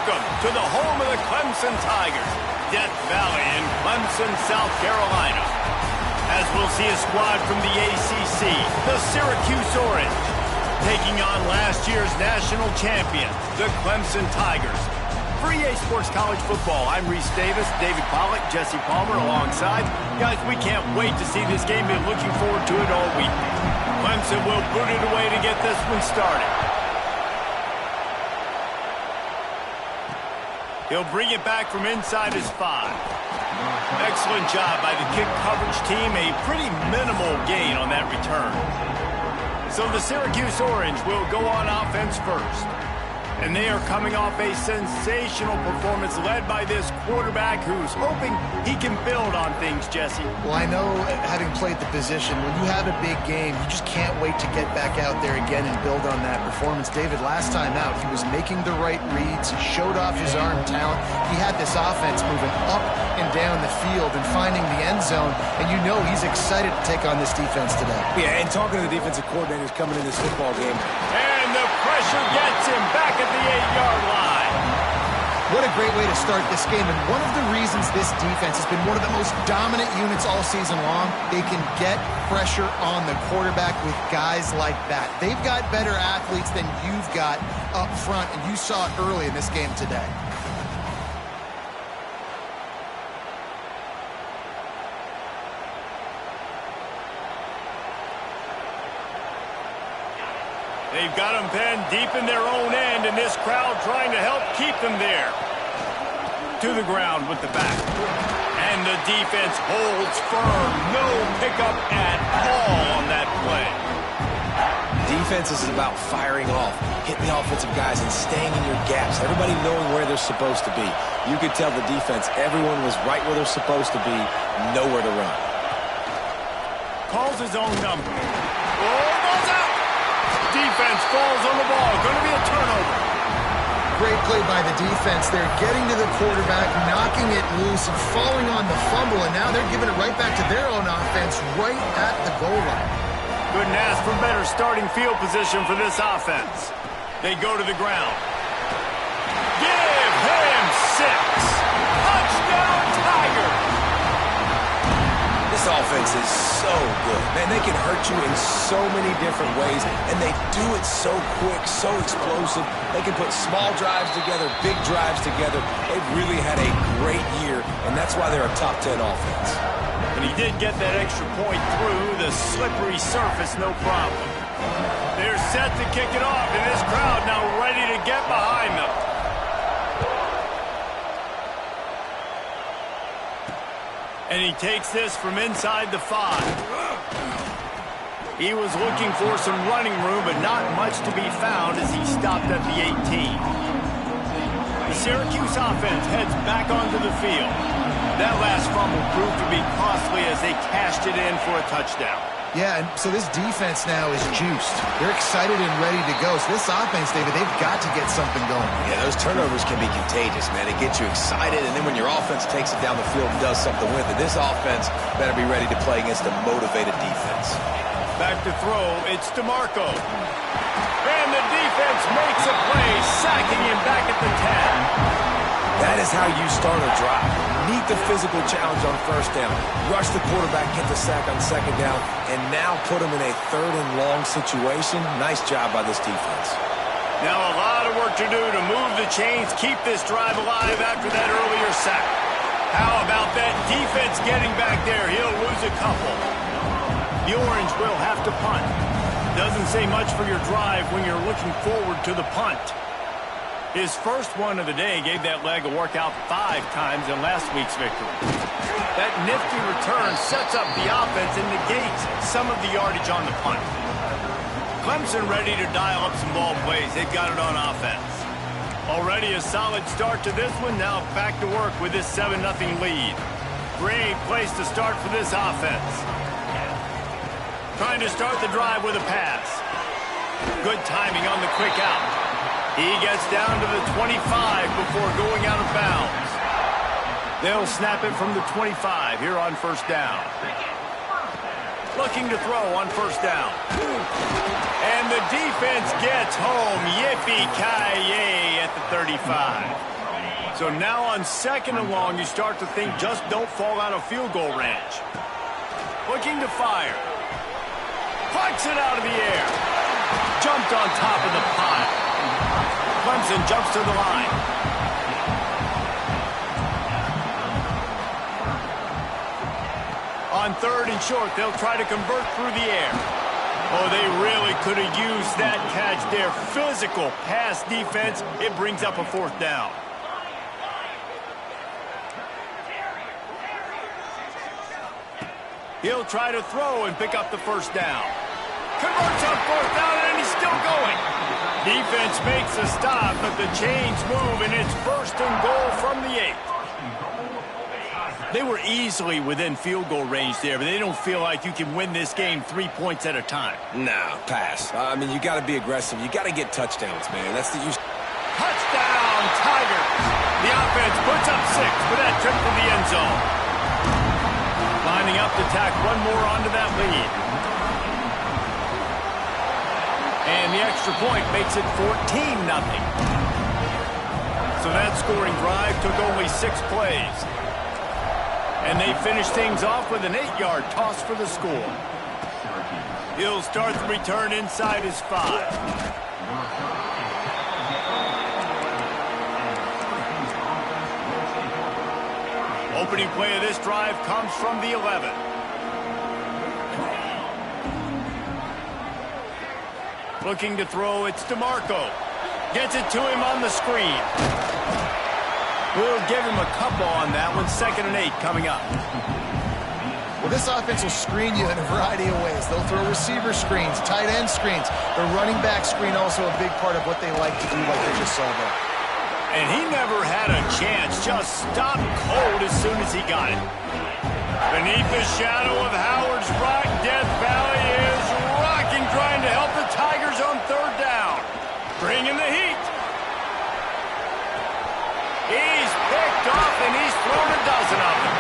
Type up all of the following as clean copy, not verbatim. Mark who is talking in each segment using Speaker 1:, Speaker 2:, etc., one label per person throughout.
Speaker 1: welcome to the home of the Clemson Tigers, Death Valley in Clemson, South Carolina. As we'll see a squad from the ACC, the Syracuse Orange, taking on last year's national champions, the Clemson Tigers. For EA Sports College Football, I'm Reese Davis, David Pollack, Jesse Palmer alongside. Guys, we can't wait to see this game. Been looking forward to it all week. Clemson will boot it away to get this one started. He'll bring it back from inside his 5. Excellent job by the kick coverage team. A pretty minimal gain on that return. So the Syracuse Orange will go on offense first. And they are coming off a sensational performance led by this quarterback who's hoping he can build on things, Jesse.
Speaker 2: Well, I know, having played the position, when you have a big game, you just can't wait to get back out there again and build on that performance. David, last time out, he was making the right reads. He showed off his arm talent. He had this offense moving up and down the field and finding the end zone. And you know he's excited to take on this defense today.
Speaker 3: Yeah, and talking to the defensive coordinators coming in this football game.
Speaker 1: And the pressure gets him back at the 8-yard line.
Speaker 2: What a great way to start this game, and one of the reasons this defense has been one of the most dominant units all season long, they can get pressure on the quarterback with guys like that. They've got better athletes than you've got up front, and you saw it early in this game today.
Speaker 1: They've got them penned deep in their own end, and this crowd trying to help keep them there. To the ground with the back. And the defense holds firm. No pickup at all on that play.
Speaker 3: Defense is about firing off, hitting the offensive guys and staying in your gaps. Everybody knowing where they're supposed to be. You could tell the defense, everyone was right where they're supposed to be, nowhere to run.
Speaker 1: Calls his own number. Oh, ball's out! Defense falls on the ball. Going to be a turnover.
Speaker 2: Great play by the defense. They're getting to the quarterback, knocking it loose, and falling on the fumble, and now they're giving it right back to their own offense right at the goal line.
Speaker 1: Couldn't ask for better starting field position for this offense. They go to the ground. Give him 6. Touchdown, Tigers!
Speaker 3: This offense is so good. Man, they can hurt you in so many different ways, and they do it so quick, so explosive. They can put small drives together, big drives together. They've really had a great year, and that's why they're a top 10 offense.
Speaker 1: And he did get that extra point through the slippery surface, no problem. They're set to kick it off, and this crowd now ready to get behind them. And he takes this from inside the 5. He was looking for some running room, but not much to be found as he stopped at the 18. The Syracuse offense heads back onto the field. That last fumble proved to be costly as they cashed it in for a touchdown.
Speaker 2: Yeah, and so this defense now is juiced. They're excited and ready to go. So this offense, David, they've got to get something going.
Speaker 3: Yeah, those turnovers can be contagious, man. It gets you excited, and then when your offense takes it down the field and does something with it, this offense better be ready to play against a motivated defense.
Speaker 1: Back to throw, it's DeMarco. And the defense makes a play, sacking him back at the 10.
Speaker 3: That is how you start a drive. Meet the physical challenge on first down. Rush the quarterback, get the sack on second down, and now put him in a 3rd and long situation. Nice job by this defense.
Speaker 1: Now a lot of work to do to move the chains, keep this drive alive after that earlier sack. How about that defense getting back there? He'll lose a couple. The Orange will have to punt. Doesn't say much for your drive when you're looking forward to the punt. His first one of the day gave that leg a workout 5 times in last week's victory. That nifty return sets up the offense and negates some of the yardage on the punt. Clemson ready to dial up some ball plays. They've got it on offense. Already a solid start to this one. Now back to work with this 7-0 lead. Great place to start for this offense. Trying to start the drive with a pass. Good timing on the quick out. He gets down to the 25 before going out of bounds. They'll snap it from the 25 here on first down. Looking to throw on first down. And the defense gets home. Yippee-ki-yay at the 35. So now on 2nd and long, you start to think just don't fall out of field goal range. Looking to fire. Plucks it out of the air. Jumped on top of the pile. Clemson jumps to the line. On 3rd and short, they'll try to convert through the air. Oh, they really could have used that catch there. Physical pass defense. It brings up a 4th down. He'll try to throw and pick up the 1st down. Converts on 4th down, and he's still going. Defense makes a stop, but the chains move, and it's 1st and goal from the 8. They were easily within field goal range there, but they don't feel like you can win this game 3 points at a time.
Speaker 3: Nah, pass. I mean, you got to be aggressive. You got to get touchdowns, man. That's the use.
Speaker 1: Touchdown, Tigers. The offense puts up 6 for that trip to the end zone. Lining up to tack one more onto that lead. And the extra point makes it 14-0. So that scoring drive took only 6 plays. And they finish things off with an 8-yard toss for the score. He'll start the return inside his 5. Opening play of this drive comes from the 11. Looking to throw, it's DeMarco. Gets it to him on the screen. We'll give him a couple on that one. 2nd and 8 coming up.
Speaker 2: Well, this offense will screen you in a variety of ways. They'll throw receiver screens, tight end screens. The running back screen also a big part of what they like to do, like they just saw there.
Speaker 1: And he never had a chance. Just stopped cold as soon as he got it. Beneath the shadow of Howard's Rock, Death Valley is rocking, trying to help the Tigers on 3rd down. Bringing the heat. He's picked off, and he's thrown a dozen of them.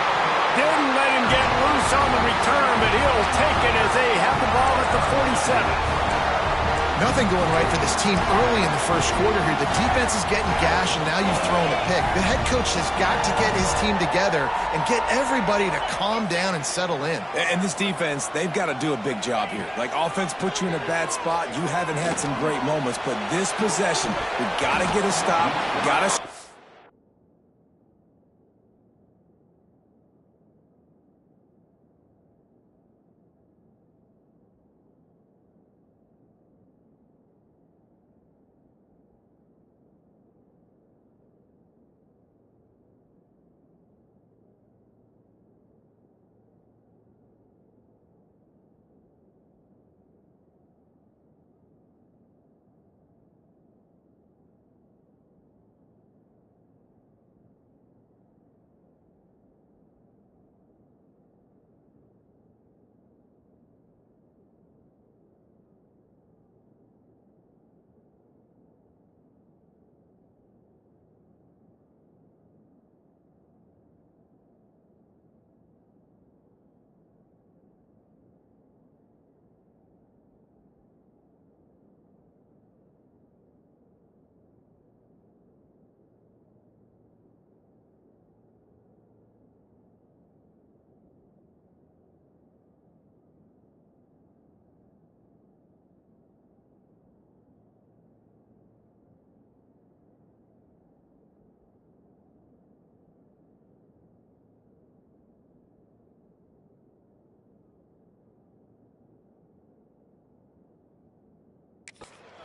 Speaker 1: Didn't let him get loose on the return, but he'll take it as they have the ball at the 47.
Speaker 2: Nothing going right for this team early in the 1st quarter here. The defense is getting gashed, and now you've thrown a pick. The head coach has got to get his team together and get everybody to calm down and settle in.
Speaker 3: And this defense, they've got to do a big job here. Like, offense puts you in a bad spot. You haven't had some great moments, but this possession, we got to get a stop. Got to...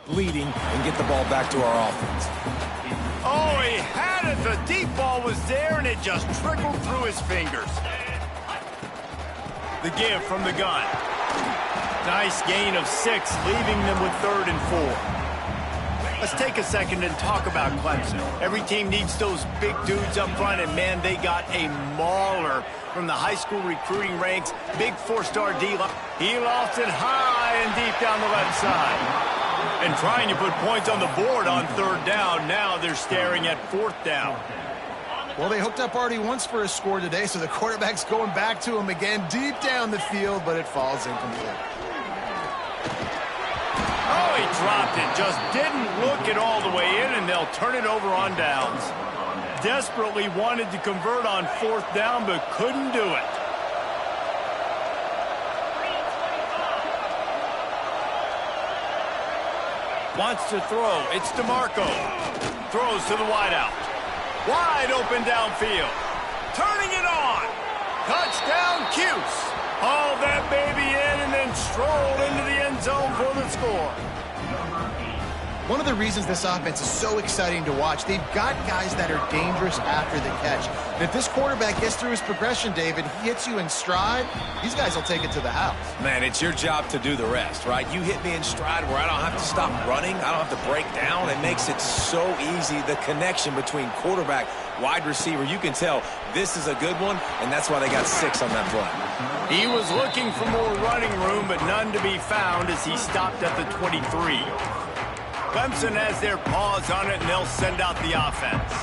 Speaker 3: leading and get the ball back to our offense.
Speaker 1: Oh, he had it. The deep ball was there, and it just trickled through his fingers. The give from the gun. Nice gain of 6, leaving them with 3rd and 4. Let's take a second and talk about Clemson. Every team needs those big dudes up front, and, man, they got a mauler from the high school recruiting ranks. Big 4-star D-line. He lost it high and deep down the left side. And trying to put points on the board on 3rd down. Now they're staring at 4th down.
Speaker 2: Well, they hooked up already once for a score today, so the quarterback's going back to him again deep down the field, but it falls incomplete.
Speaker 1: Oh, he dropped it. Just didn't look it all the way in, and they'll turn it over on downs. desperately wanted to convert on 4th down, but couldn't do it. Wants to throw. It's DeMarco. Throws to the wideout. Wide open downfield. Turning it on. Touchdown, Cuse. Hauled that baby in and then strolled into the end zone for the score.
Speaker 2: One of the reasons this offense is so exciting to watch, they've got guys that are dangerous after the catch. And if this quarterback gets through his progression, David, he hits you in stride, these guys will take it to the house.
Speaker 3: Man, it's your job to do the rest, right? You hit me in stride where I don't have to stop running. I don't have to break down. It makes it so easy, the connection between quarterback, wide receiver. You can tell this is a good one, and that's why they got 6 on that play.
Speaker 1: He was looking for more running room, but none to be found as he stopped at the 23. Clemson has their paws on it, and they'll send out the offense.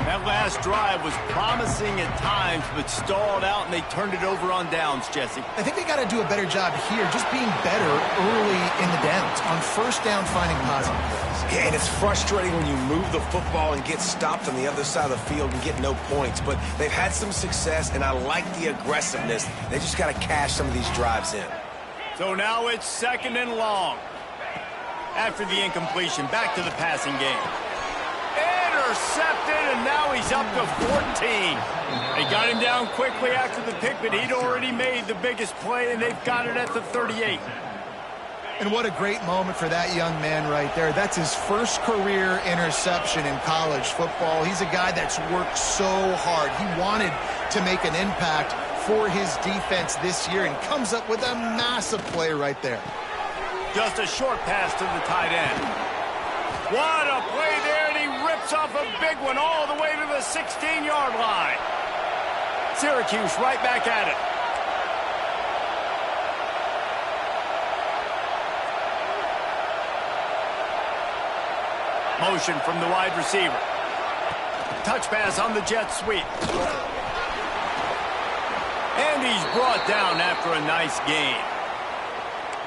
Speaker 1: That last drive was promising at times, but stalled out, and they turned it over on downs, Jesse.
Speaker 2: I think they got to do a better job here, just being better early in the downs. On 1st down, finding positive plays.
Speaker 3: Yeah, and it's frustrating when you move the football and get stopped on the other side of the field and get no points. But they've had some success, and I like the aggressiveness. They just got to cash some of these drives in.
Speaker 1: So now it's 2nd and long. After the incompletion, back to the passing game. Intercepted, and now he's up to 14. They got him down quickly after the pick, but he'd already made the biggest play, and they've got it at the 38.
Speaker 2: And what a great moment for that young man right there. That's his first career interception in college football. He's a guy that's worked so hard. He wanted to make an impact for his defense this year and comes up with a massive play right there.
Speaker 1: Just a short pass to the tight end. What a play there, and he rips off a big one all the way to the 16-yard line. Syracuse right back at it. Motion from the wide receiver. Touch pass on the jet sweep. And he's brought down after a nice gain.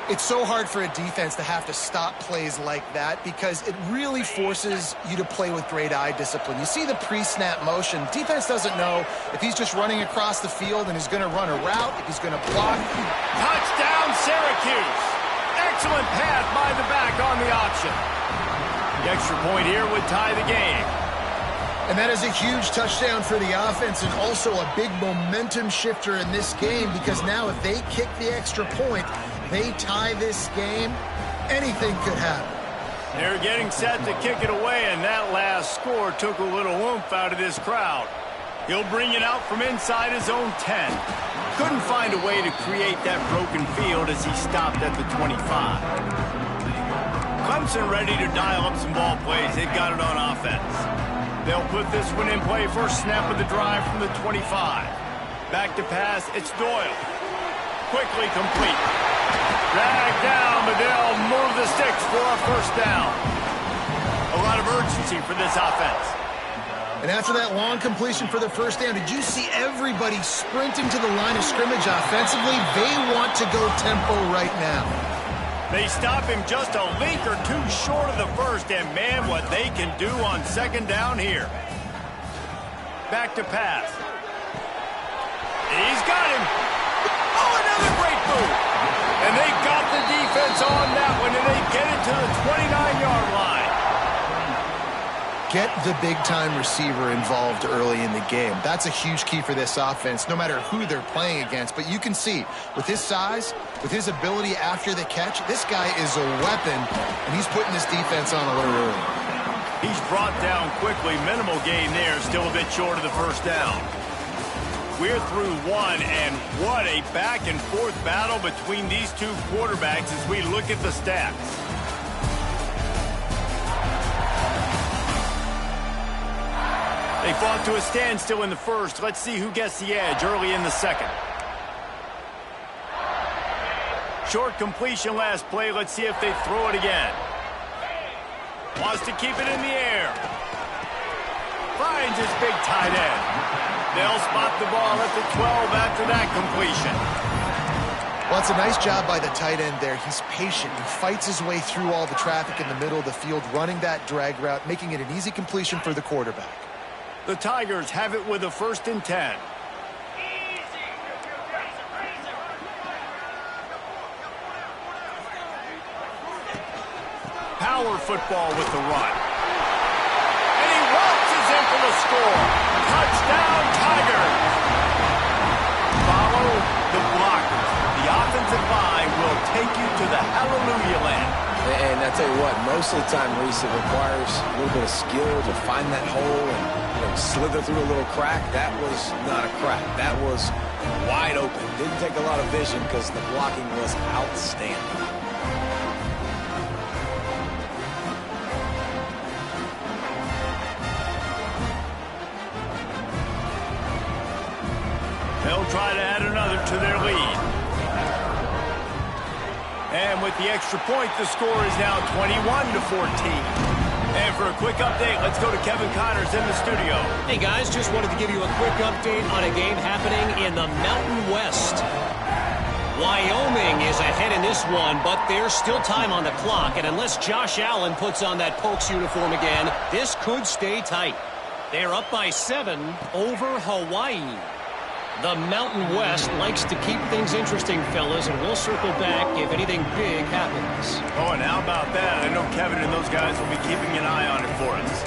Speaker 2: It's so hard for a defense to have to stop plays like that because it really forces you to play with great eye discipline. You see the pre-snap motion. Defense doesn't know if he's just running across the field and he's going to run a route, if he's going to block.
Speaker 1: Touchdown, Syracuse. Excellent pass by the back on the option. The extra point here would tie the game.
Speaker 2: And that is a huge touchdown for the offense and also a big momentum shifter in this game because now if they kick the extra point, they tie this game, anything could happen.
Speaker 1: They're getting set to kick it away, and that last score took a little oomph out of this crowd. He'll bring it out from inside his own 10. Couldn't find a way to create that broken field as he stopped at the 25. Clemson ready to dial up some ball plays. They've got it on offense. They'll put this one in play. First snap of the drive from the 25. Back to pass, it's Doyle. Quickly complete. Dragged down, but they'll move the sticks for a 1st down. A lot of urgency for this offense.
Speaker 2: And after that long completion for the 1st down, did you see everybody sprinting to the line of scrimmage offensively? They want to go tempo right now.
Speaker 1: They stop him just a link or two short of the 1st, and man, what they can do on 2nd down here. Back to pass. He's got him. Oh, another great move. And they got the defense on that one, and they get it to the 29-yard line.
Speaker 2: Get the big-time receiver involved early in the game. That's a huge key for this offense, no matter who they're playing against. But you can see, with his size, with his ability after the catch, this guy is a weapon, and he's putting this defense on alert early.
Speaker 1: He's brought down quickly. Minimal gain there, still a bit short of the 1st down. We're through one, and what a back-and-forth battle between these two quarterbacks as we look at the stats. They fought to a standstill in the 1st. Let's see who gets the edge early in the 2nd. Short completion last play. Let's see if they throw it again. Wants to keep it in the air. Finds his big tight end. They'll spot the ball at the 12 after that completion.
Speaker 2: Well, it's a nice job by the tight end there. He's patient. He fights his way through all the traffic in the middle of the field, running that drag route, making it an easy completion for the quarterback.
Speaker 1: The Tigers have it with a 1st and 10. Power football with the run. And he waltzes in for the score. Touchdown, Tigers. Follow the blockers. The offensive line will take you to the hallelujah land.
Speaker 3: And I tell you what, most of the time, Reese, it requires a little bit of skill to find that hole and slither through a little crack. That was not a crack. That was wide open. Didn't take a lot of vision because the blocking was outstanding.
Speaker 1: They'll try to add another to their lead. And with the extra point, the score is now 21-14. And for a quick update, let's go to Kevin Connors in the studio.
Speaker 4: Hey, guys, just wanted to give you a quick update on a game happening in the Mountain West. Wyoming is ahead in this one, but there's still time on the clock. And unless Josh Allen puts on that Pokes uniform again, this could stay tight. They're up by 7 over Hawaii. The Mountain West likes to keep things interesting, fellas, and we'll circle back if anything big happens.
Speaker 1: Oh, and how about that? I know Kevin and those guys will be keeping an eye on it for us.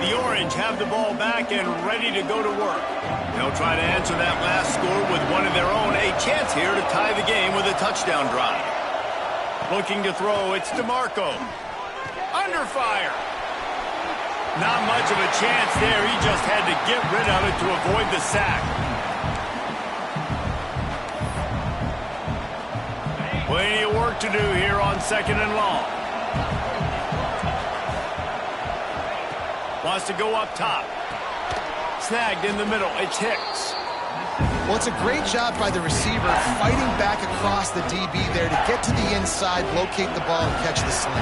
Speaker 1: The Orange have the ball back and ready to go to work. They'll try to answer that last score with one of their own. A chance here to tie the game with a touchdown drive. Looking to throw, it's DeMarco. Under fire. Not much of a chance there. He just had to get rid of it to avoid the sack. Plenty of work to do here on 2nd and long. Wants to go up top. Snagged in the middle. It's Hicks.
Speaker 2: Well, it's a great job by the receiver fighting back across the DB there to get to the inside, locate the ball, and catch the slam.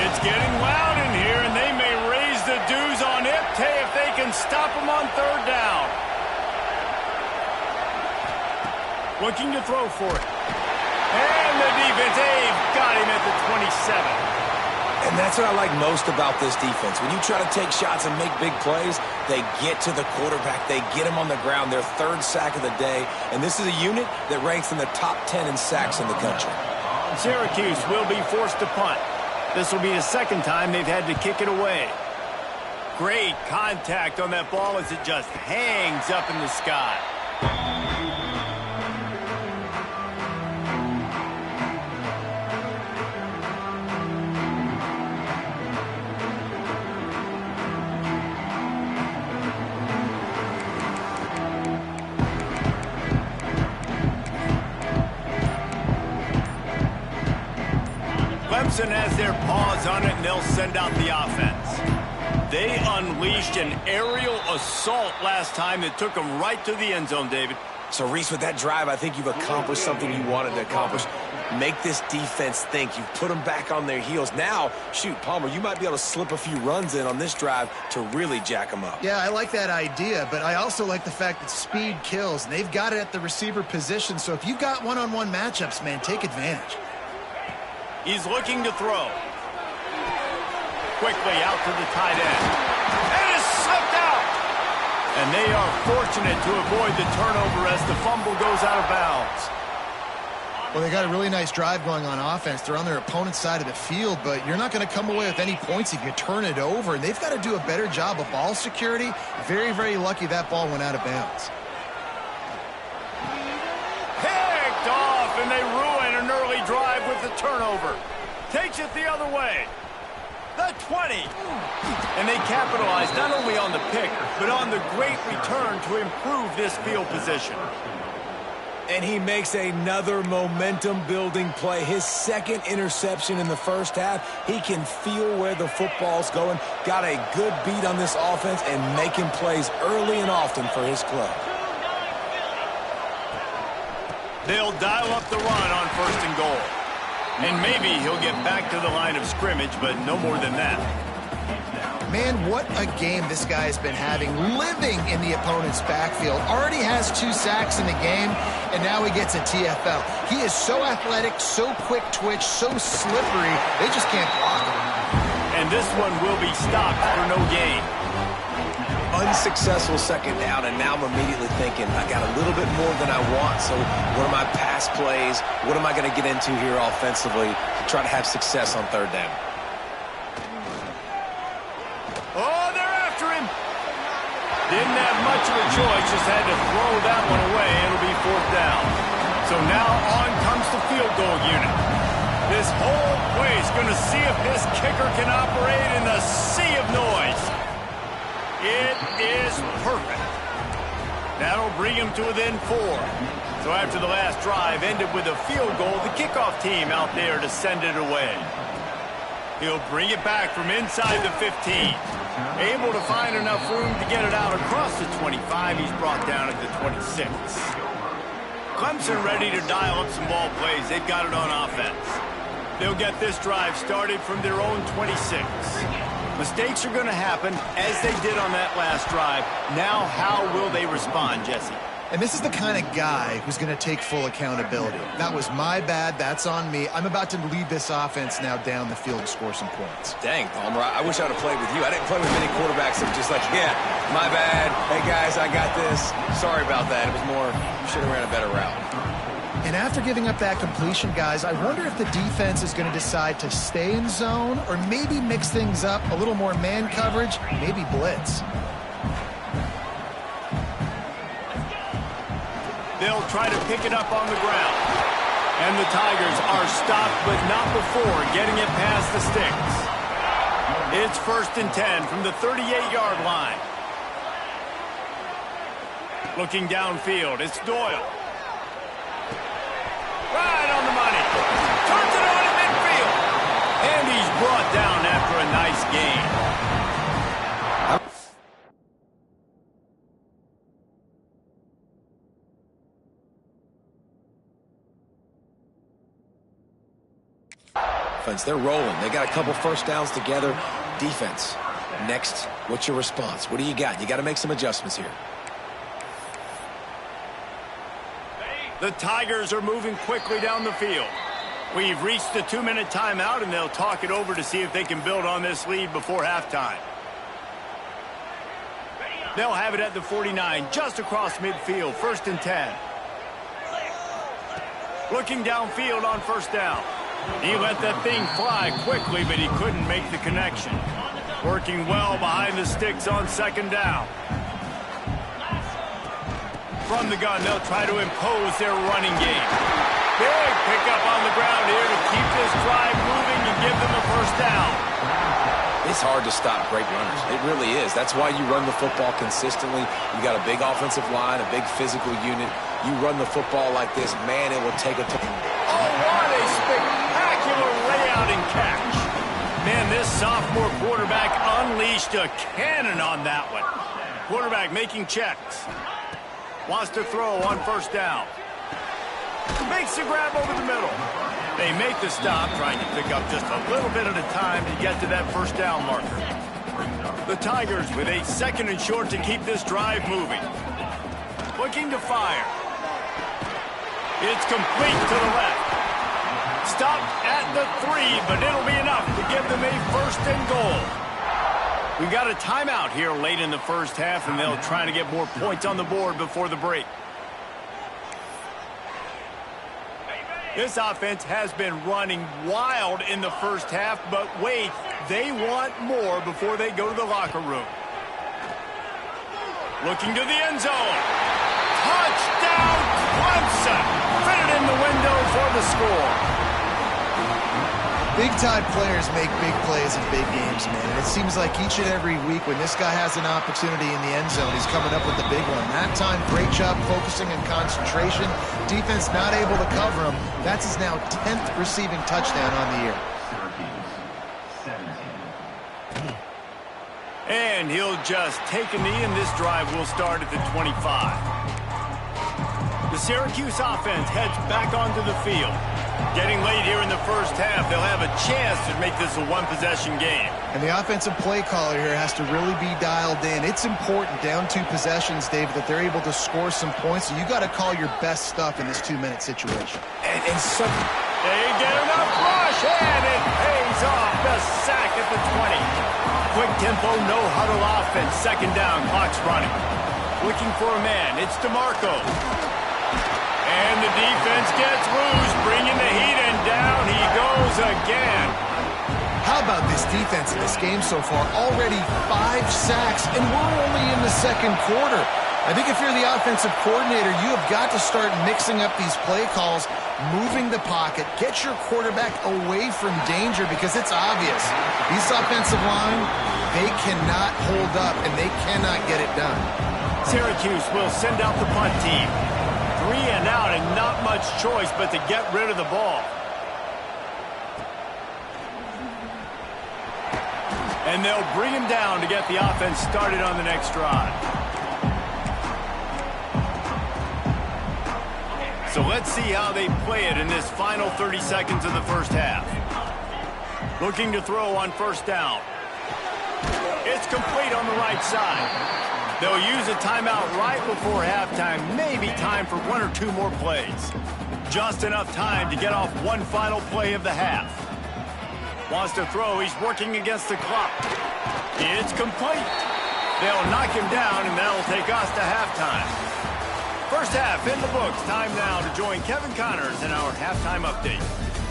Speaker 1: It's getting loud in here, and they may raise the dues on Ipte if they can stop him on 3rd down. Looking to throw for it. And the defense, they've got him at the 27.
Speaker 3: And that's what I like most about this defense. When you try to take shots and make big plays, they get to the quarterback. They get him on the ground. Their 3rd sack of the day. And this is a unit that ranks in the top 10 in sacks in the country.
Speaker 1: Syracuse will be forced to punt. This will be the 2nd time they've had to kick it away. Great contact on that ball as it just hangs up in the sky. Clemson has their paws on it, and they'll send out the offense. They unleashed an aerial assault last time that took them right to the end zone, David.
Speaker 3: So, Reese, with that drive, I think you've accomplished something you wanted to accomplish. Make this defense think. You've put them back on their heels. Now, shoot, Palmer, you might be able to slip a few runs in on this drive to really jack them up.
Speaker 2: Yeah, I like that idea, but I also like the fact that speed kills. And they've got it at the receiver position, so if you've got one-on-one matchups, man, take advantage.
Speaker 1: He's looking to throw. Quickly out to the tight end. And it's slipped out. And they are fortunate to avoid the turnover as the fumble goes out of bounds.
Speaker 2: Well, they got a really nice drive going on offense. They're on their opponent's side of the field, but you're not going to come away with any points if you turn it over. And they've got to do a better job of ball security. Very, very lucky that ball went out of bounds.
Speaker 1: Picked off, and they ruin an early drive with the turnover. Takes it the other way. The 20. And they capitalize not only on the pick, but on the great return to improve this field position.
Speaker 3: And he makes another momentum-building play. His 2nd interception in the first half. He can feel where the football's going. Got a good beat on this offense and making plays early and often for his club.
Speaker 1: They'll dial up the run on 1st and goal. And maybe he'll get back to the line of scrimmage, but no more than that.
Speaker 2: Man, what a game this guy has been having, living in the opponent's backfield. Already has 2 sacks in the game, and now he gets a TFL. He is so athletic, so quick twitch, so slippery, they just can't block him.
Speaker 1: And this one will be stopped for no gain.
Speaker 3: unsuccessful second down, and now I'm immediately thinking, I got a little bit more than I want, so what are my pass plays? What am I going to get into here offensively to try to have success on third down?
Speaker 1: Oh, they're after him. Didn't have much of a choice, just had to throw that one away. It'll be fourth down. So now on comes the field goal unit. This whole place going to see if this kicker can operate in the sea of noise. It is perfect. That'll bring him to within 4. So after the last drive ended with a field goal, the kickoff team out there to send it away. He'll bring it back from inside the 15. Able to find enough room to get it out across the 25. He's brought down at the 26. Clemson ready to dial up some ball plays. They've got it on offense. They'll get this drive started from their own 26. Mistakes are going to happen, as they did on that last drive. Now, how will they respond, Jesse?
Speaker 2: And this is the kind of guy who's going to take full accountability. That was my bad. That's on me. I'm about to lead this offense now down the field and score some points.
Speaker 3: Dang, Palmer, I wish I would have played with you. I didn't play with many quarterbacks that were just like, yeah, my bad. Hey, guys, I got this. Sorry about that. It was more, should have ran a better route.
Speaker 2: And after giving up that completion, guys, I wonder if the defense is going to decide to stay in zone or maybe mix things up, a little more man coverage, maybe blitz.
Speaker 1: They'll try to pick it up on the ground. And the Tigers are stopped, but not before getting it past the sticks. It's 1st and 10 from the 38-yard line. Looking downfield, it's Doyle. Right on the money. Turns it on in midfield. And he's brought down after a nice gain.
Speaker 3: Offense, they're rolling. They got a couple first downs together. Defense, next, what's your response? What do you got? You got to make some adjustments here.
Speaker 1: The Tigers are moving quickly down the field. We've reached the 2-minute timeout, and they'll talk it over to see if they can build on this lead before halftime. They'll have it at the 49, just across midfield, 1st and 10. Looking downfield on first down. He let that thing fly quickly, but he couldn't make the connection. Working well behind the sticks on 2nd down. From the gun, they'll try to impose their running game. Big pickup on the ground here to keep this drive moving and give them a first down.
Speaker 3: It's hard to stop great runners. It really is. That's why you run the football consistently. You got a big offensive line, a big physical unit. You run the football like this, man, it will take a turn.
Speaker 1: Oh, what a spectacular layout and catch. Man, this sophomore quarterback unleashed a cannon on that one. Quarterback making checks. Wants to throw on first down. Makes the grab over the middle. They make the stop, trying to pick up just a little bit at a time to get to that first down marker. The Tigers with a 2nd and short to keep this drive moving. Looking to fire. It's complete to the left. Stopped at the 3, but it'll be enough to give them a 1st and goal. We got a timeout here late in the first half, and they'll try to get more points on the board before the break. This offense has been running wild in the first half, but wait, they want more before they go to the locker room. Looking to the end zone. Touchdown, Clemson! Fit it in the window for the score.
Speaker 2: Big-time players make big plays in big games, man. And it seems like each and every week when this guy has an opportunity in the end zone, he's coming up with the big one. That time, great job focusing and concentration. Defense not able to cover him. That's his now 10th receiving touchdown on the year.
Speaker 1: And he'll just take a knee, and this drive will start at the 25. The Syracuse offense heads back onto the field. Getting late here in the first half, they'll have a chance to make this a one-possession game.
Speaker 2: And the offensive play caller here has to really be dialed in. It's important down 2 possessions, David, that they're able to score some points. So you got to call your best stuff in this 2-minute situation.
Speaker 1: And so they get enough rush, and it pays off. The sack at the 20. quick tempo, no huddle offense. Second down, clock's running. Looking for a man, it's DeMarco. And the defense gets loose, bringing the heat, and down he goes again.
Speaker 2: How about this defense in this game so far? Already 5 sacks, and we're only in the second quarter. I think if you're the offensive coordinator, you have got to start mixing up these play calls, moving the pocket, get your quarterback away from danger, because it's obvious. These offensive line, they cannot hold up, and they cannot get it done.
Speaker 1: Syracuse will send out the punt team. 3 and out, and not much choice but to get rid of the ball. And they'll bring him down to get the offense started on the next drive. So let's see how they play it in this final 30 seconds of the first half. Looking to throw on first down. It's complete on the right side. They'll use a timeout right before halftime. Maybe time for 1 or 2 more plays. Just enough time to get off one final play of the half. Wants to throw. He's working against the clock. It's complete. They'll knock him down, and that'll take us to halftime. First half in the books. Time now to join Kevin Connors in our halftime update.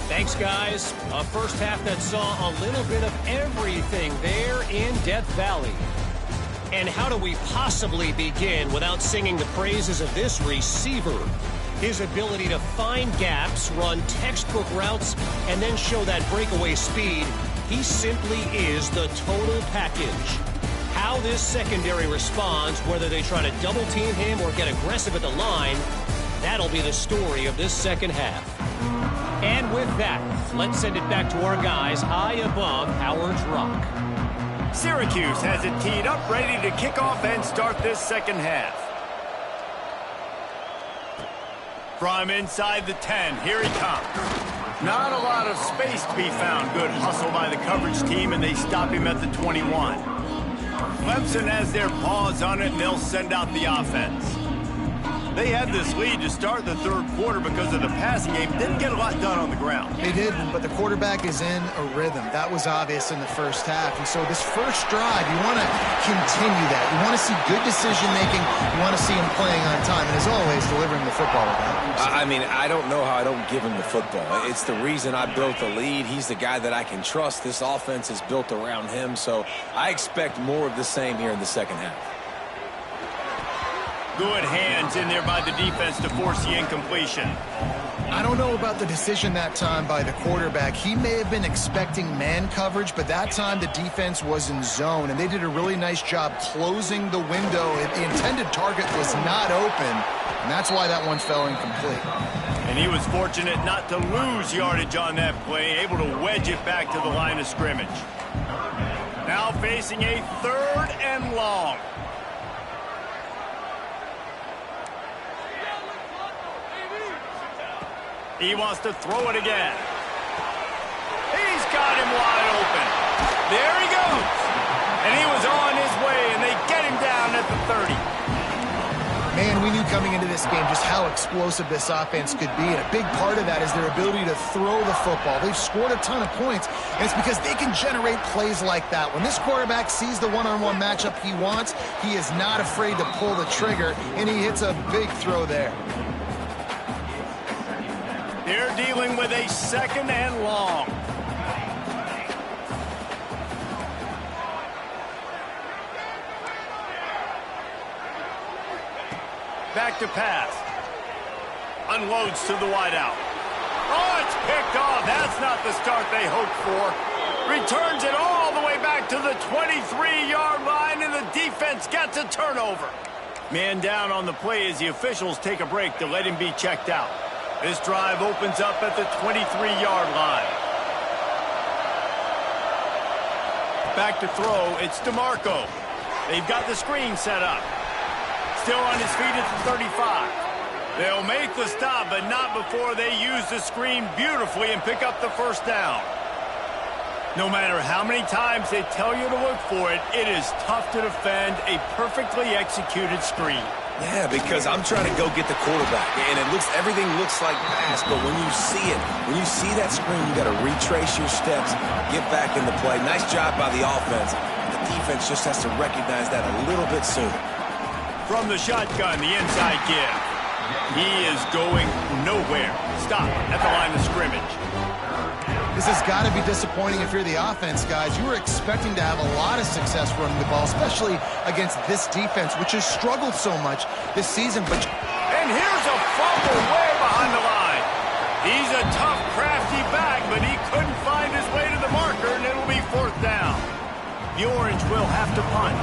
Speaker 4: Thanks, guys. A first half that saw a little bit of everything there in Death Valley. And how do we possibly begin without singing the praises of this receiver? His ability to find gaps, run textbook routes, and then show that breakaway speed. He simply is the total package. How this secondary responds, whether they try to double team him or get aggressive at the line, that'll be the story of this second half. And with that, let's send it back to our guys high above Howard's Rock.
Speaker 1: Syracuse has it teed up, ready to kick off and start this second half. From inside the 10, here he comes. Not a lot of space to be found. Good hustle by the coverage team, and they stop him at the 21. Clemson has their paws on it, and they'll send out the offense. They had this lead to start the third quarter because of the passing game. Didn't get a lot done on the ground.
Speaker 2: They didn't, but the quarterback is in a rhythm. That was obvious in the first half. And so this first drive, you want to continue that. You want to see good decision-making. You want to see him playing on time. And as always, delivering the football.
Speaker 3: I mean, I don't know how I don't give him the football. It's the reason I built the lead. He's the guy that I can trust. This offense is built around him. So I expect more of the same here in the second half.
Speaker 1: Good hands in there by the defense to force the incompletion.
Speaker 2: I don't know about the decision that time by the quarterback. He may have been expecting man coverage, but that time the defense was in zone, and they did a really nice job closing the window. The intended target was not open, and that's why that one fell incomplete.
Speaker 1: And he was fortunate not to lose yardage on that play, able to wedge it back to the line of scrimmage. Now facing a 3rd and long. He wants to throw it again. He's got him wide open. There he goes. And he was on his way, and they get him down at the 30.
Speaker 2: Man, we knew coming into this game just how explosive this offense could be, and a big part of that is their ability to throw the football. They've scored a ton of points, and it's because they can generate plays like that. When this quarterback sees the one-on-one matchup he wants, he is not afraid to pull the trigger, and he hits a big throw there.
Speaker 1: They're dealing with a 2nd and long. Back to pass. Unloads to the wideout. Oh, it's picked off. That's not the start they hoped for. Returns it all the way back to the 23-yard line, and the defense gets a turnover. Man down on the play as the officials take a break to let him be checked out. This drive opens up at the 23-yard line. Back to throw, it's DeMarco. They've got the screen set up. Still on his feet at the 35. They'll make the stop, but not before they use the screen beautifully and pick up the first down. No matter how many times they tell you to look for it, it is tough to defend a perfectly executed screen.
Speaker 3: Yeah, because I'm trying to go get the quarterback, and everything looks like pass, but when you see that screen, you got to retrace your steps, get back in the play. Nice job by the offense. The defense just has to recognize that a little bit sooner.
Speaker 1: From the shotgun, the inside give. He is going nowhere. Stop at the line of scrimmage.
Speaker 2: This has got to be disappointing if you're the offense, guys. You were expecting to have a lot of success running the ball, especially against this defense, which has struggled so much this season.
Speaker 1: And here's a fumble way behind the line. He's a tough, crafty back, but he couldn't find his way to the marker, and it'll be 4th down. The Orange will have to punt.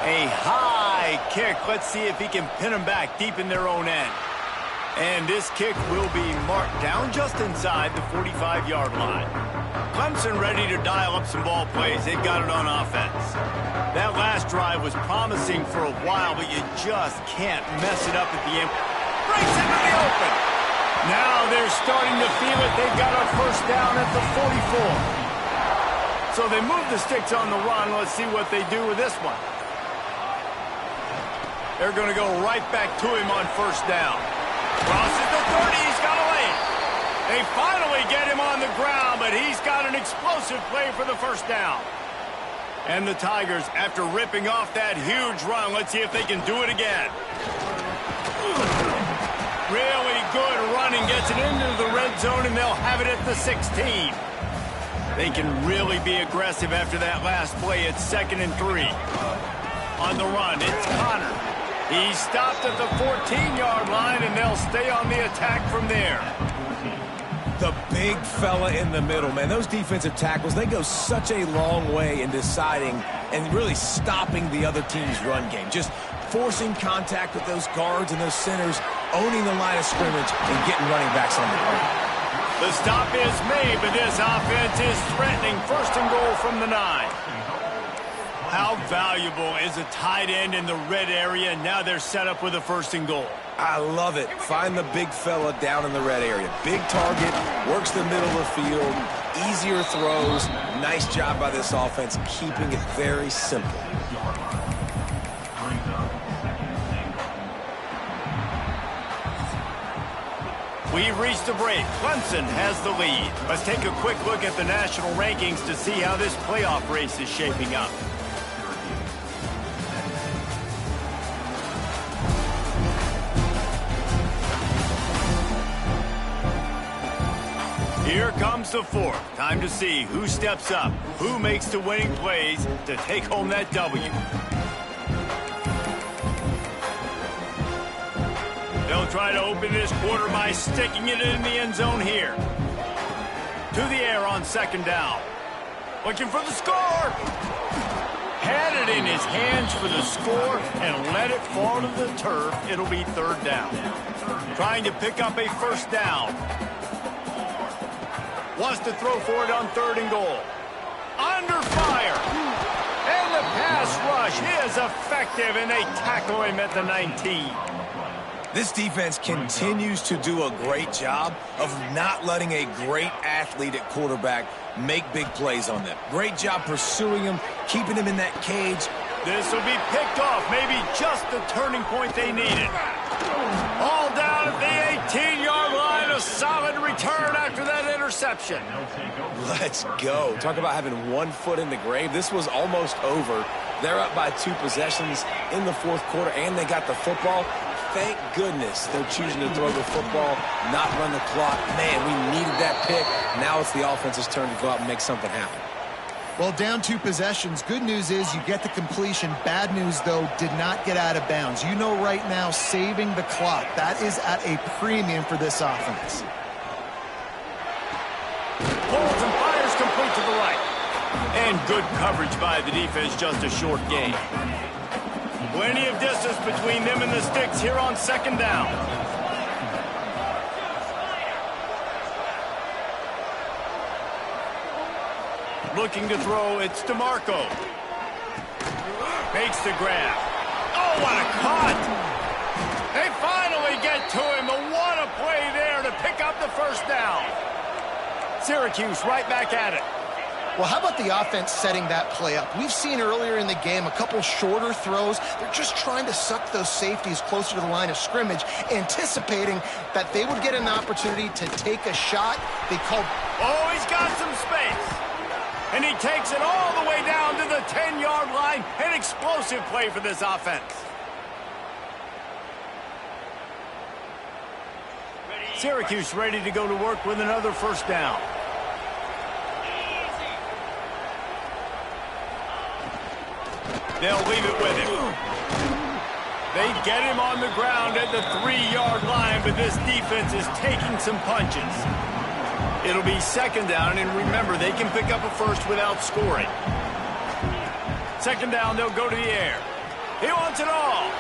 Speaker 1: A high kick. Let's see if he can pin them back deep in their own end. And this kick will be marked down just inside the 45-yard line. Clemson ready to dial up some ball plays. They've got it on offense. That last drive was promising for a while, but you just can't mess it up at the end. Breaks into the open. Now they're starting to feel it. They've got a 1st down at the 44. So they move the sticks on the run. Let's see what they do with this one. They're going to go right back to him on 1st down. Crosses the 30. He's got a lane. They finally get him on the ground, but he's got an explosive play for the 1st down. And the Tigers, after ripping off that huge run, let's see if they can do it again. Really good running. Gets it into the red zone, and they'll have it at the 16. They can really be aggressive after that last play. It's 2nd and 3. On the run, it's Connor. He's stopped at the 14-yard line, and they'll stay on the attack from there.
Speaker 3: The big fella in the middle, man. Those defensive tackles, they go such a long way in deciding and really stopping the other team's run game. Just forcing contact with those guards and those centers, owning the line of scrimmage, and getting running backs on the ground.
Speaker 1: The stop is made, but this offense is threatening. 1st and goal from the 9. How valuable is a tight end in the red area? Now they're set up with a 1st and goal.
Speaker 3: I love it. Find the big fella down in the red area. Big target, works the middle of the field, easier throws. Nice job by this offense, keeping it very simple.
Speaker 1: We've reached a break. Clemson has the lead. Let's take a quick look at the national rankings to see how this playoff race is shaping up. Here comes the 4th. Time to see who steps up, who makes the winning plays to take home that W. They'll try to open this quarter by sticking it in the end zone here. To the air on 2nd down. Looking for the score. Had it in his hands for the score and let it fall to the turf. It'll be 3rd down. Trying to pick up a 1st down. Wants to throw for it on 3rd and goal. Under fire. And the pass rush is effective, and they tackle him at the 19.
Speaker 3: This defense continues to do a great job of not letting a great athlete at quarterback make big plays on them. Great job pursuing him, keeping him in that cage.
Speaker 1: This will be picked off, maybe just the turning point they needed. All down at the 18-yard line, a solid return after that interception.
Speaker 3: Let's go. Talk about having 1 foot in the grave. This was almost over. They're up by 2 possessions in the 4th quarter, and they got the football. Thank goodness they're choosing to throw the football, not run the clock. Man, we needed that pick. Now it's the offense's turn to go out and make something happen.
Speaker 2: Well, down 2 possessions. Good news is you get the completion. Bad news, though, did not get out of bounds. You know right now, saving the clock, that is at a premium for this offense.
Speaker 1: Holds and fires complete to the right. And good coverage by the defense, just a short gain. Plenty of distance between them and the sticks here on 2nd down. Looking to throw, it's DeMarco. Makes the grab. Oh, what a cut! They finally get to him, but what a play there to pick up the 1st down. Syracuse right back at it.
Speaker 2: Well, how about the offense setting that play up? We've seen earlier in the game a couple shorter throws. They're just trying to suck those safeties closer to the line of scrimmage, anticipating that they would get an opportunity to take a shot. They called
Speaker 1: Oh, he's got some space. And he takes it all the way down to the 10-yard line. An explosive play for this offense. Syracuse ready to go to work with another first down. They'll leave it with him. They get him on the ground at the 3-yard line, but this defense is taking some punches. It'll be second down, and remember, they can pick up a first without scoring. Second down, they'll go to the air. He wants it all.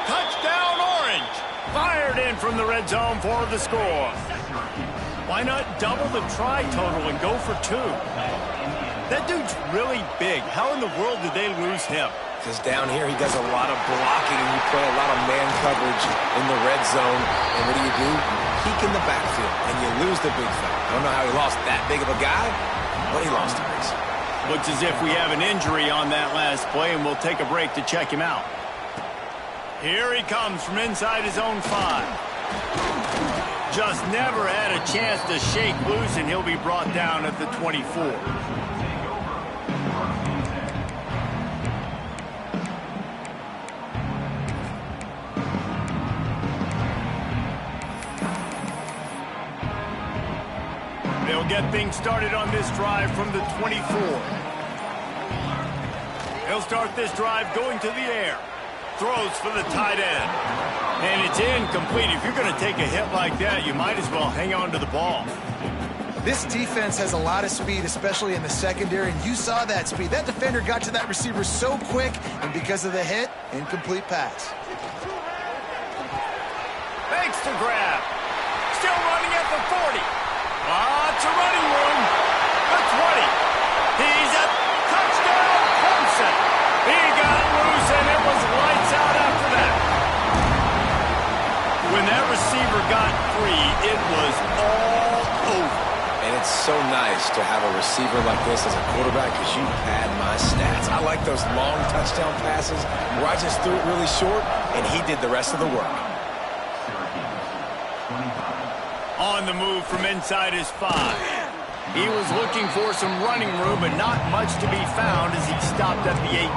Speaker 1: Touchdown, Orange. Fired in from the red zone for the score. Why not double the try total and go for 2? That dude's really big. How in the world did they lose him?
Speaker 3: Because down here he does a lot of blocking and you play a lot of man coverage in the red zone. And what do? Peek in the backfield, and you lose the big fella. I don't know how he lost that big of a guy, but he lost a race.
Speaker 1: Looks as if we have an injury on that last play, and we'll take a break to check him out. Here he comes from inside his own 5. Just never had a chance to shake loose, and he'll be brought down at the 24. They'll get things started on this drive from the 24. He'll start this drive going to the air. Throws for the tight end. And it's incomplete. If you're going to take a hit like that, you might as well hang on to the ball.
Speaker 2: This defense has a lot of speed, especially in the secondary, and you saw that speed. That defender got to that receiver so quick, and because of the hit, incomplete pass.
Speaker 1: Makes the grab. Still running at the 40. Lots of running room. The 20. He's at touchdown, Clemson. He got loose, and it was lights out after that. When that receiver got free, it was all over.
Speaker 3: And it's so nice to have a receiver like this as a quarterback because you pad my stats. I like those long touchdown passes where I just threw it really short, and he did the rest of the work.
Speaker 1: On the move from inside his 5. He was looking for some running room, but not much to be found as he stopped at the 18.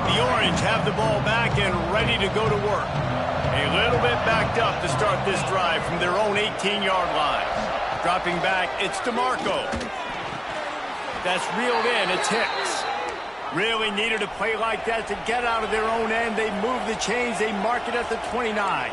Speaker 1: The Orange have the ball back and ready to go to work. A little bit backed up to start this drive from their own 18-yard line. Dropping back, it's DeMarco. That's reeled in, it's Hicks. Really needed a play like that to get out of their own end. They move the chains, they mark it at the 29.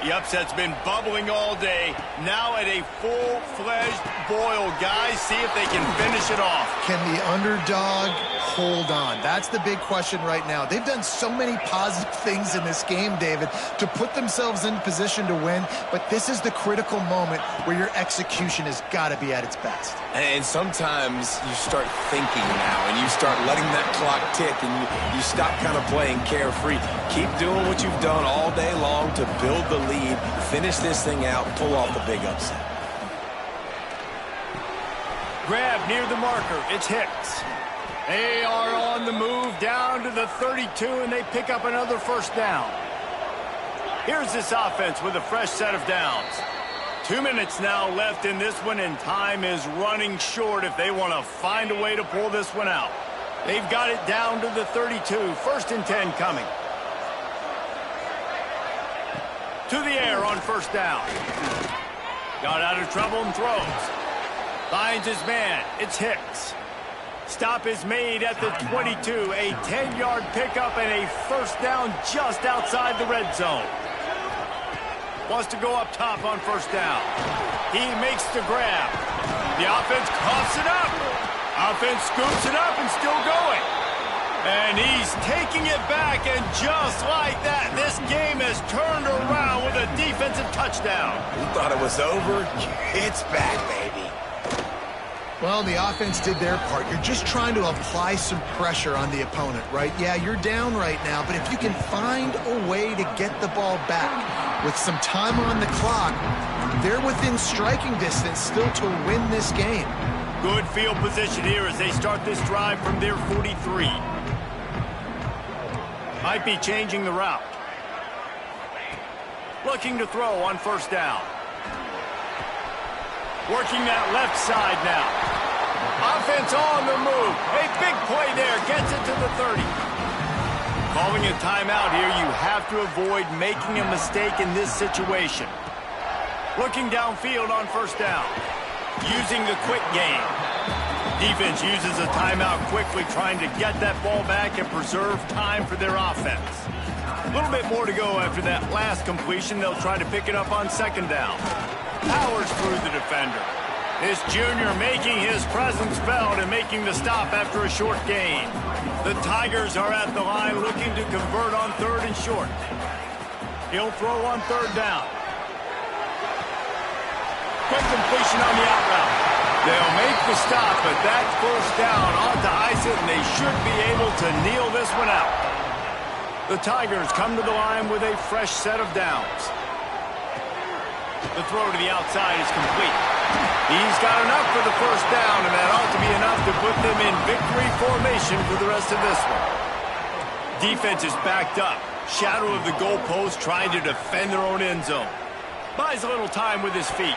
Speaker 1: The upset's been bubbling all day. Now at a full-fledged boil. Guys, see if they can finish it off.
Speaker 2: Can the underdog hold on? That's the big question right now. They've done so many positive things in this game, David, to put themselves in position to win, but this is the critical moment where your execution has got to be at its best.
Speaker 3: And sometimes you start thinking now, and you start letting that clock tick, and you stop kind of playing carefree. Keep doing what you've done all day long to build the lead, finish this thing out, pull off the big upset.
Speaker 1: Grab near the marker. It's Hicks. They are on the move down to the 32, and they pick up another first down. Here's this offense with a fresh set of downs. 2 minutes now left in this one, and time is running short if they want to find a way to pull this one out. They've got it down to the 32. 1st and 10 coming. To the air on first down. Got out of trouble and throws. Finds his man. It's Hicks. Stop is made at the 22. A 10-yard pickup and a first down just outside the red zone. Wants to go up top on first down. He makes the grab. The offense coughs it up. Offense scoops it up and still going. And he's taking it back, and just like that, this game has turned around with a defensive touchdown.
Speaker 3: We thought it was over. It's back, baby.
Speaker 2: Well, the offense did their part. You're just trying to apply some pressure on the opponent, right? Yeah, you're down right now, but if you can find a way to get the ball back with some time on the clock, they're within striking distance still to win this game.
Speaker 1: Good field position here as they start this drive from their 43. Might be changing the route. Looking to throw on first down. Working that left side now. Offense on the move. A big play there. Gets it to the 30. Calling a timeout here. You have to avoid making a mistake in this situation. Looking downfield on first down. Using the quick game. Defense uses a timeout quickly, trying to get that ball back and preserve time for their offense. A little bit more to go after that last completion. They'll try to pick it up on second down. Powers through the defender. This junior making his presence felt and making the stop after a short gain. The Tigers are at the line looking to convert on third and short. He'll throw on third down. Quick completion on the out route. They'll make the stop, but that's first down onto Isaac, and they should be able to kneel this one out. The Tigers come to the line with a fresh set of downs. The throw to the outside is complete. He's got enough for the first down, and that ought to be enough to put them in victory formation for the rest of this one. Defense is backed up. Shadow of the goalpost, trying to defend their own end zone. Buys a little time with his feet.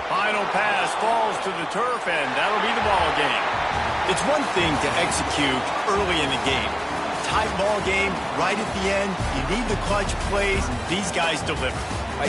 Speaker 1: Final pass falls to the turf, and that'll be the ball game. It's one thing to execute early in the game. Tight ball game, right at the end, you need the clutch plays, and these guys deliver.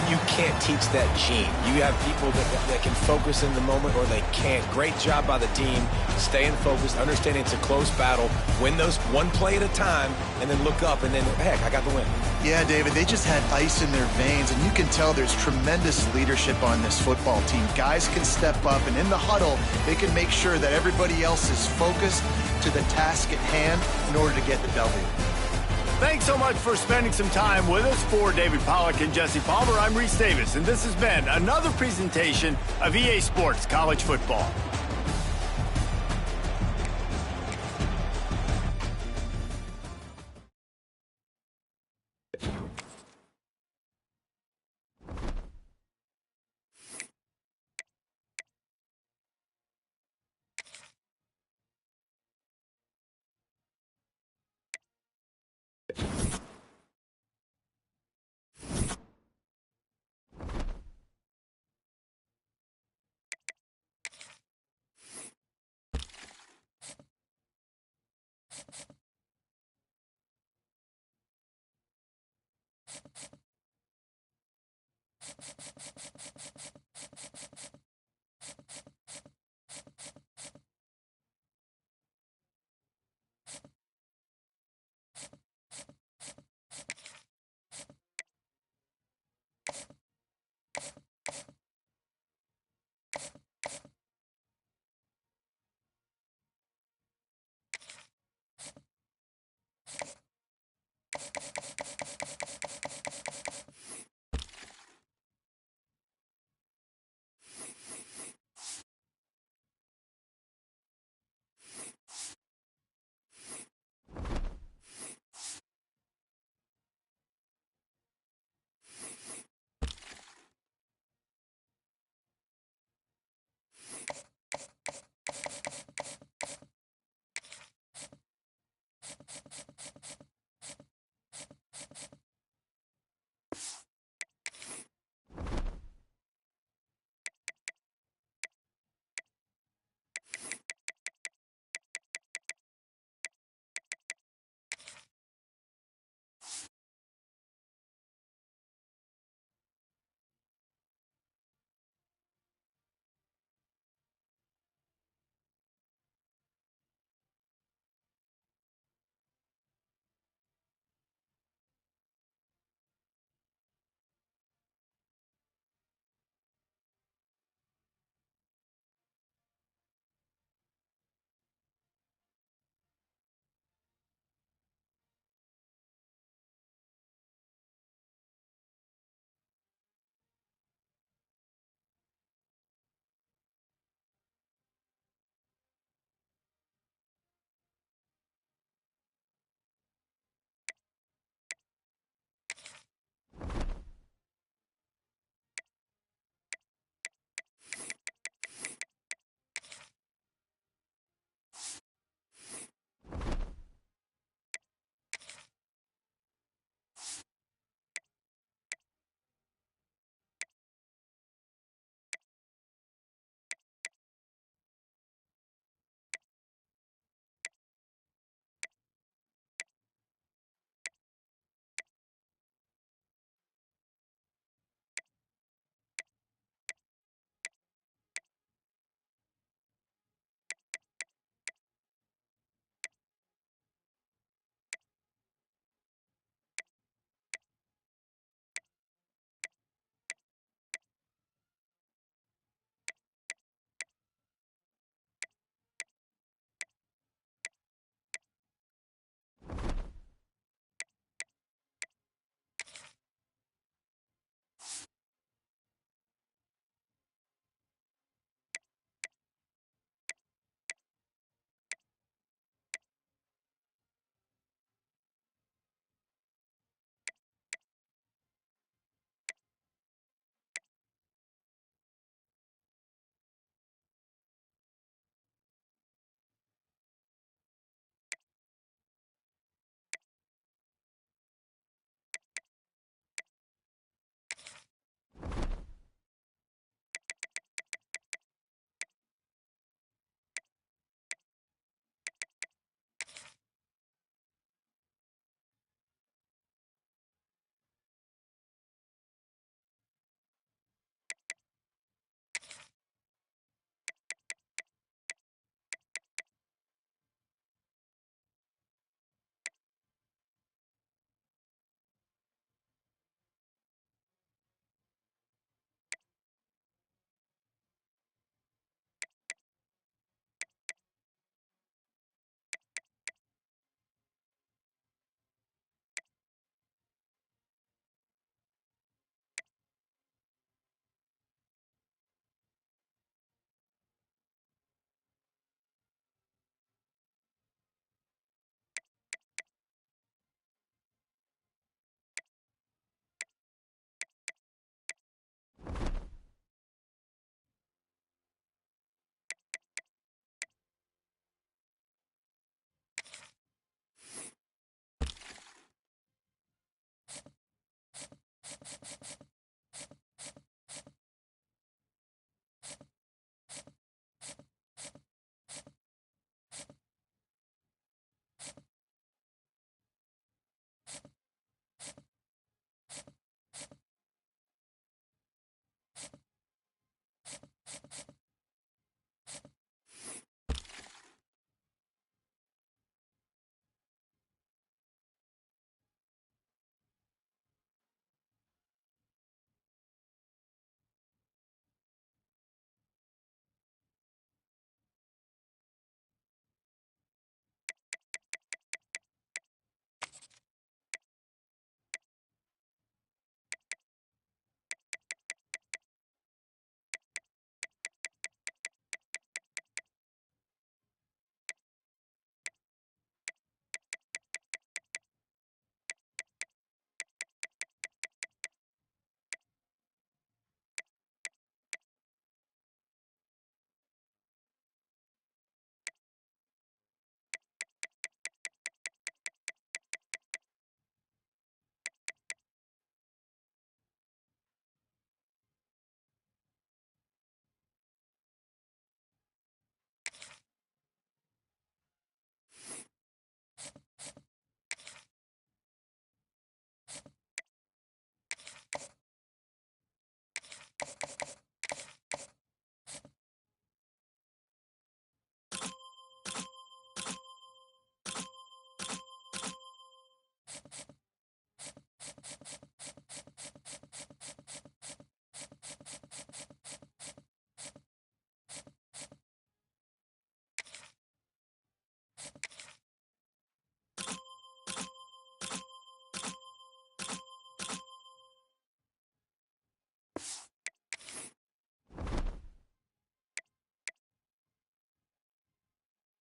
Speaker 3: You can't teach that gene. You have people that can focus in the moment or they can't. Great job by the team, staying focused, understanding it's a close battle, win those one play at a time, and then look up, and then, heck, I got the win.
Speaker 2: Yeah, David, they just had ice in their veins, and you can tell there's tremendous leadership on this football team. Guys can step up, and in the huddle, they can make sure that everybody else is focused to the task at hand in order to get the W.
Speaker 1: Thanks so much for spending some time with us. For David Pollack and Jesse Palmer, I'm Reese Davis, and this has been another presentation of EA Sports College Football.